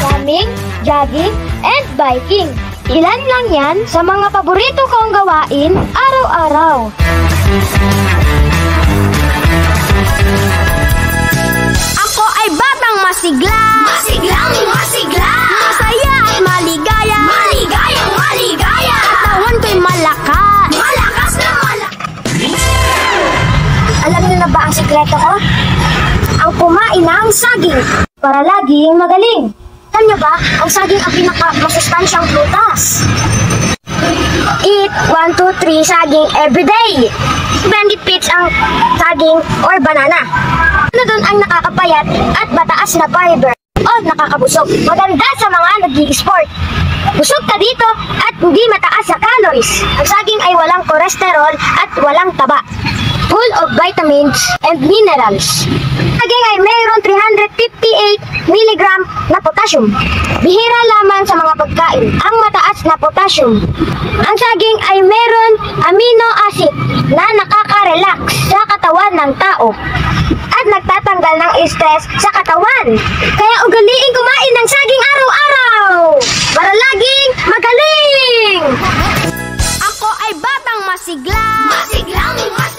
Running, jogging, and biking. Ilan lang yan sa mga paborito kong gawain araw-araw. Ako ay batang masigla. Masiglang masigla. Masaya at maligaya. Maligayang maligaya. Katawan ko'y malakas. Malakas na malakas. Alam niyo na ba ang sikreto ko? Ang kumain ng saging para laging magaling. Alam niyo ba, ang saging ang pinaka-masustansyang prutas. Eat 1, 2, 3 saging everyday. Benefits ang saging or banana. Ano doon ang nakakapayat at mataas na fiber o nakakabusog. Maganda sa mga nag-i-sport. Busog ka dito at hindi mataas sa calories. Ang saging ay walang kolesterol at walang taba. Full of vitamins and minerals. Saging ay mayroon 358 mg na potassium. Bihira lamang sa mga pagkain ang mataas na potassium. Ang saging ay mayroon amino acid na nakaka-relax sa katawan ng tao at nagtatanggal ng stress sa katawan. Kaya ugaliin kumain ng saging araw-araw para laging magaling! Ako ay batang masigla. Masiglang masigla.